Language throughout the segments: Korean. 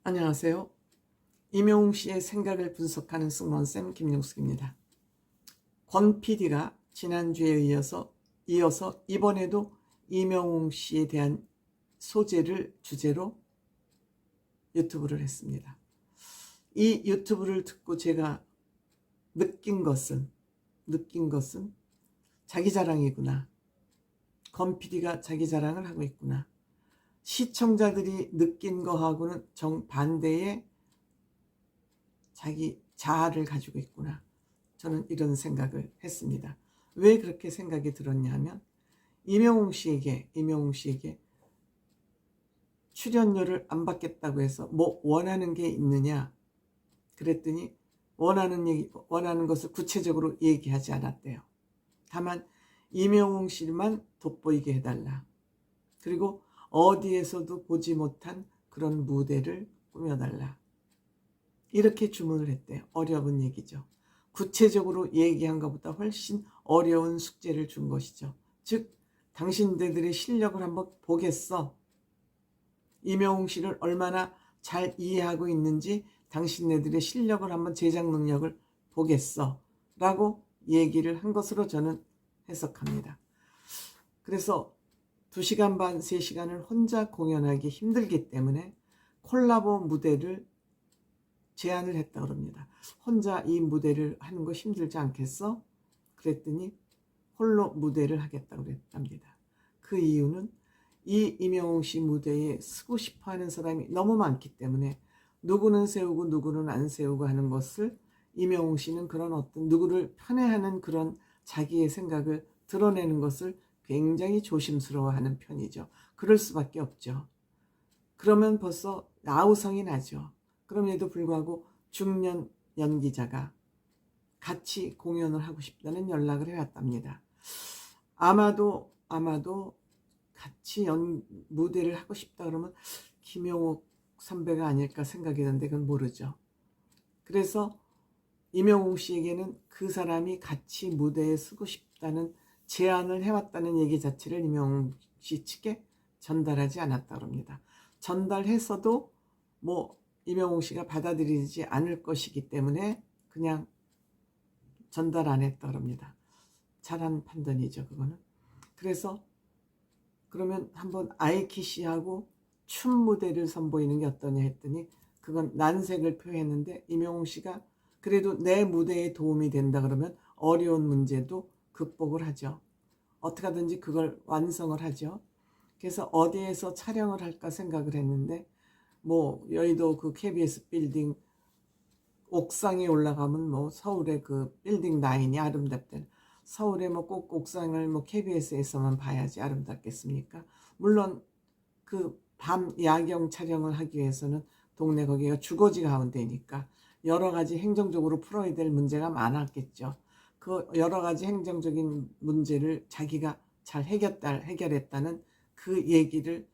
안녕하세요. 임영웅 씨의 생각을 분석하는 승무원쌤 김용숙입니다. 권 PD가 지난주에 이어서 이번에도 임영웅 씨에 대한 소재를 주제로 유튜브를 했습니다. 이 유튜브를 듣고 제가 느낀 것은 자기 자랑이구나. 권 PD가 자기 자랑을 하고 있구나. 시청자들이 느낀 거하고는 정반대의 자기 자아를 가지고 있구나. 저는 이런 생각을 했습니다. 왜 그렇게 생각이 들었냐 하면 임영웅 씨에게 출연료를 안 받겠다고 해서 뭐 원하는 게 있느냐 그랬더니 원하는 것을 구체적으로 얘기하지 않았대요. 다만 임영웅 씨만 돋보이게 해달라. 그리고 어디에서도 보지 못한 그런 무대를 꾸며달라. 이렇게 주문을 했대요. 어려운 얘기죠. 구체적으로 얘기한 것보다 훨씬 어려운 숙제를 준 것이죠. 즉 당신들의 실력을 한번 보겠어. 임영웅 씨를 얼마나 잘 이해하고 있는지 당신네들의 실력을 한번 제작 능력을 보겠어 라고 얘기를 한 것으로 저는 해석합니다. 그래서 2시간 반, 3시간을 혼자 공연하기 힘들기 때문에 콜라보 무대를 제안을 했다 그럽니다. 혼자 이 무대를 하는 거 힘들지 않겠어? 그랬더니 홀로 무대를 하겠다고 그랬답니다. 그 이유는 이 임영웅 씨 무대에 쓰고 싶어하는 사람이 너무 많기 때문에 누구는 세우고 누구는 안 세우고 하는 것을 임영웅 씨는 그런 어떤 누구를 편애하는 그런 자기의 생각을 드러내는 것을 굉장히 조심스러워하는 편이죠. 그럴 수밖에 없죠. 그러면 벌써 아우성이 나죠. 그럼에도 불구하고 중년 연기자가 같이 공연을 하고 싶다는 연락을 해왔답니다. 아마도 같이 무대를 하고 싶다 그러면 김용옥 선배가 아닐까 생각이 드는데 그건 모르죠. 그래서 임영웅 씨에게는 그 사람이 같이 무대에 서고 싶다는 제안을 해왔다는 얘기 자체를 임영웅 씨 측에 전달하지 않았다고 합니다. 전달해서도 뭐 임영웅 씨가 받아들이지 않을 것이기 때문에 그냥 전달 안 했다고 합니다. 잘한 판단이죠, 그거는. 그래서 그러면 한번 아이키 씨하고 춤 무대를 선보이는 게 어떠냐 했더니 그건 난색을 표했는데 임영웅 씨가 그래도 내 무대에 도움이 된다 그러면 어려운 문제도 극복을 하죠. 어떻게 하든지 그걸 완성을 하죠. 그래서 어디에서 촬영을 할까 생각을 했는데 뭐 여의도 그 KBS 빌딩 옥상에 올라가면 뭐 서울의 그 빌딩 9이 아름답대. 서울의 뭐 꼭 옥상을 뭐 KBS에서만 봐야지 아름답겠습니까? 물론 그 밤 야경 촬영을 하기 위해서는 동네 거기가 주거지 가운데니까 여러 가지 행정적으로 풀어야 될 문제가 많았겠죠. 그 여러 가지 행정적인 문제를 자기가 잘 해결했다는 그 얘기를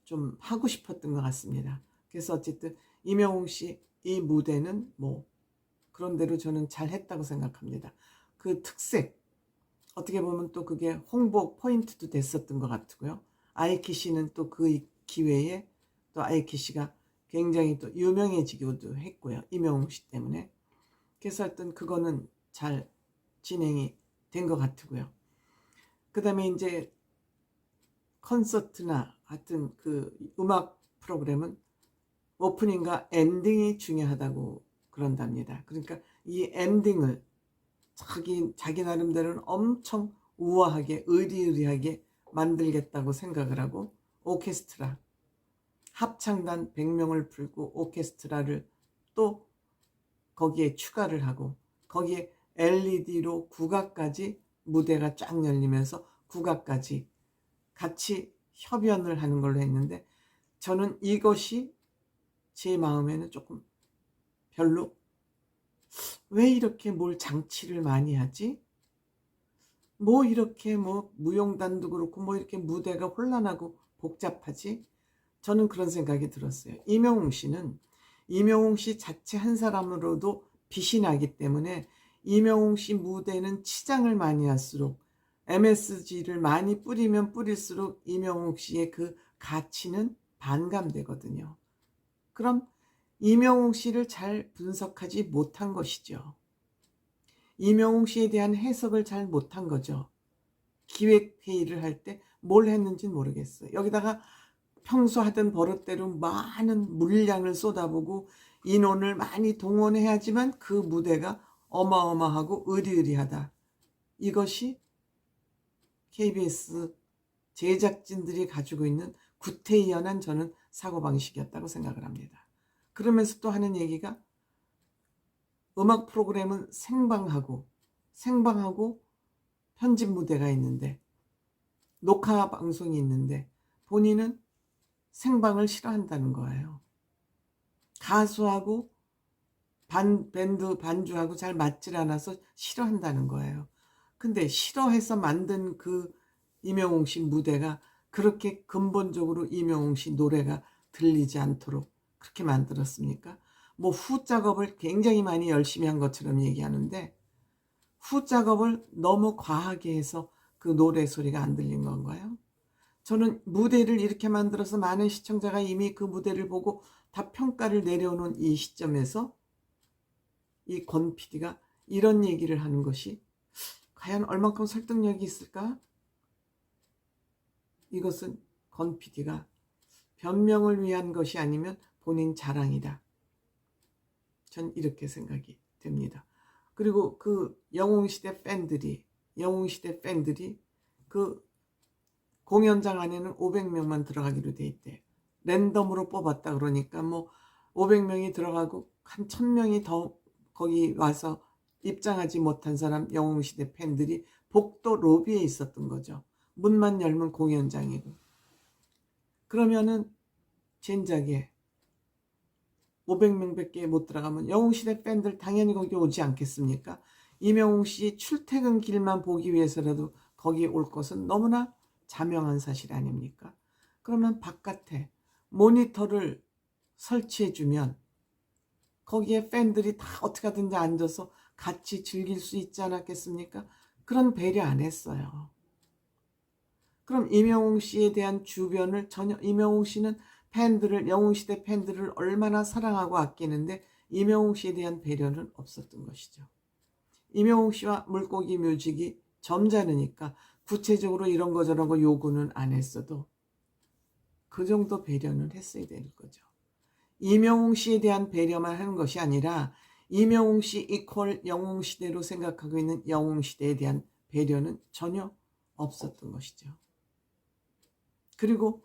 좀 하고 싶었던 것 같습니다. 그래서 어쨌든 임영웅 씨 이 무대는 뭐 그런 대로 저는 잘 했다고 생각합니다. 그 특색 어떻게 보면 또 그게 홍보 포인트도 됐었던 것 같고요. 아이키 씨는 또 그 기회에 또 아이키 씨가 굉장히 또 유명해지기도 했고요. 임영웅 씨 때문에. 그래서 하여튼 그거는 잘 진행이 된 것 같고요. 그 다음에 이제 콘서트나 하여튼 그 음악 프로그램은 오프닝과 엔딩이 중요하다고 그런답니다. 그러니까 이 엔딩을 자기 나름대로는 엄청 우아하게 의리의리하게 만들겠다고 생각을 하고 오케스트라 합창단 100명을 풀고 오케스트라를 또 거기에 추가를 하고 거기에 LED로 국악까지 무대가 쫙 열리면서 국악까지 같이 협연을 하는 걸로 했는데 저는 이것이 제 마음에는 조금 별로 왜 이렇게 뭘 장치를 많이 하지? 뭐 이렇게 뭐 무용단도 그렇고 뭐 이렇게 무대가 혼란하고 복잡하지? 저는 그런 생각이 들었어요. 임영웅 씨 자체 한 사람으로도 빛이 나기 때문에 임영웅 씨 무대는 치장을 많이 할수록 MSG를 많이 뿌리면 뿌릴수록 임영웅 씨의 그 가치는 반감되거든요. 그럼 이명웅 씨를 잘 분석하지 못한 것이죠. 이명웅 씨에 대한 해석을 잘 못한 거죠. 기획회의를 할 때 뭘 했는지는 모르겠어요. 여기다가 평소 하던 버릇대로 많은 물량을 쏟아부고 인원을 많이 동원해야지만 그 무대가 어마어마하고 으리으리하다. 이것이 KBS 제작진들이 가지고 있는 구태의연한 저는 사고방식이었다고 생각을 합니다. 그러면서 또 하는 얘기가 음악 프로그램은 생방하고 편집 무대가 있는데 녹화 방송이 있는데 본인은 생방을 싫어한다는 거예요. 가수하고 밴드 반주하고 잘 맞질 않아서 싫어한다는 거예요. 근데 싫어해서 만든 그 이명웅 씨 무대가 그렇게 근본적으로 이명웅 씨 노래가 들리지 않도록 그렇게 만들었습니까? 뭐 후 작업을 굉장히 많이 열심히 한 것처럼 얘기하는데 후 작업을 너무 과하게 해서 그 노래 소리가 안 들린 건가요? 저는 무대를 이렇게 만들어서 많은 시청자가 이미 그 무대를 보고 다 평가를 내려놓은 이 시점에서 이 권 PD가 이런 얘기를 하는 것이 과연 얼만큼 설득력이 있을까? 이것은 권 PD가 변명을 위한 것이 아니면 본인 자랑이다. 전 이렇게 생각이 됩니다. 그리고 그 영웅시대 팬들이 그 공연장 안에는 500명만 들어가기로 돼 있대. 랜덤으로 뽑았다 그러니까 뭐 500명이 들어가고 한 1000명이 더 거기 와서 입장하지 못한 사람 영웅시대 팬들이 복도 로비에 있었던 거죠. 문만 열면 공연장이고. 그러면은 젠작에 500명밖에 못 들어가면 영웅시대 팬들 당연히 거기 오지 않겠습니까? 이명웅 씨 출퇴근 길만 보기 위해서라도 거기 올 것은 너무나 자명한 사실 아닙니까? 그러면 바깥에 모니터를 설치해주면 거기에 팬들이 다 어떻게 하든지 앉아서 같이 즐길 수 있지 않았겠습니까? 그런 배려 안 했어요. 그럼 이명웅 씨에 대한 주변을 전혀 이명웅 씨는 영웅시대 팬들을 얼마나 사랑하고 아끼는데 이명웅 씨에 대한 배려는 없었던 것이죠. 이명웅 씨와 물고기 뮤직이 점잖으니까 구체적으로 이런 거 저런 거 요구는 안 했어도 그 정도 배려는 했어야 되는 거죠. 이명웅 씨에 대한 배려만 하는 것이 아니라 이명웅 씨 이퀄 영웅시대로 생각하고 있는 영웅시대에 대한 배려는 전혀 없었던 것이죠. 그리고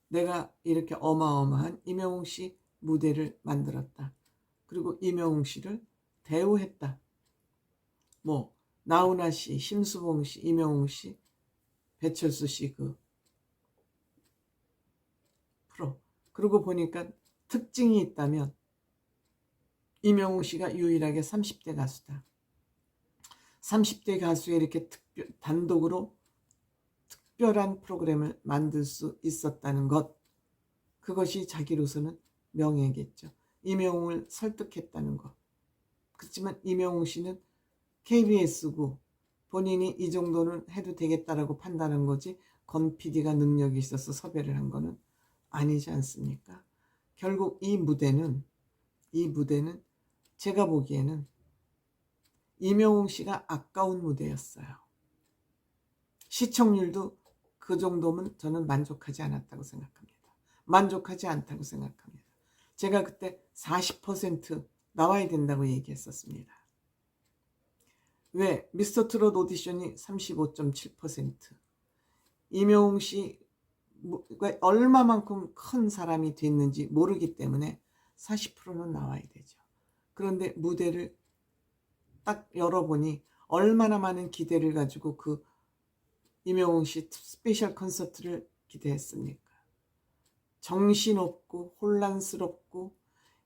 내가 이렇게 어마어마한 이명웅 씨 무대를 만들었다. 그리고 이명웅 씨를 대우했다. 뭐 나훈아 씨, 심수봉 씨, 이명웅 씨, 배철수 씨 그 프로. 그러고 보니까 특징이 있다면 이명웅 씨가 유일하게 30대 가수다. 30대 가수에 이렇게 단독으로 특별한 프로그램을 만들 수 있었다는 것. 그것이 자기로서는 명예겠죠. 이명웅을 설득했다는 것. 그렇지만 이명웅 씨는 KBS고 본인이 이 정도는 해도 되겠다라고 판단한 거지 권 PD가 능력이 있어서 섭외를 한 거는 아니지 않습니까? 결국 이 무대는 제가 보기에는 이명웅 씨가 아까운 무대였어요. 시청률도 그 정도면 저는 만족하지 않았다고 생각합니다. 만족하지 않다고 생각합니다. 제가 그때 40% 나와야 된다고 얘기했었습니다. 왜? 미스터트롯 오디션이 35.7%. 이명웅 씨가 얼마만큼 큰 사람이 됐는지 모르기 때문에 40%는 나와야 되죠. 그런데 무대를 딱 열어보니 얼마나 많은 기대를 가지고 그 이명웅 씨 스페셜 콘서트를 기대했습니까? 정신없고 혼란스럽고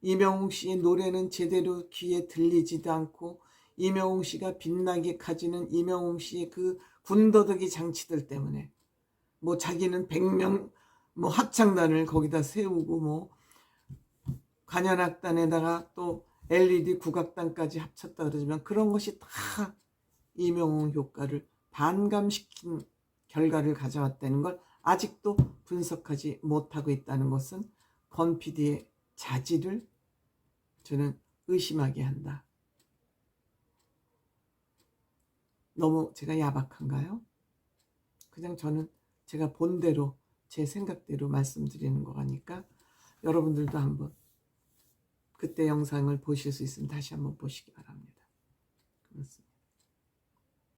이명웅 씨의 노래는 제대로 귀에 들리지도 않고 이명웅 씨가 빛나게 가지는 이명웅 씨의 그 군더더기 장치들 때문에 뭐 자기는 100명 뭐 합창단을 거기다 세우고 뭐 관현악단에다가 또 LED 국악단까지 합쳤다 그러지만 그런 것이 다 이명웅 효과를 반감시킨 결과를 가져왔다는 걸 아직도 분석하지 못하고 있다는 것은 권 PD의 자질을 저는 의심하게 한다. 너무 제가 야박한가요? 그냥 저는 제가 본대로 제 생각대로 말씀드리는 거니까 여러분들도 한번 그때 영상을 보실 수 있으면 다시 한번 보시기 바랍니다. 고맙습니다.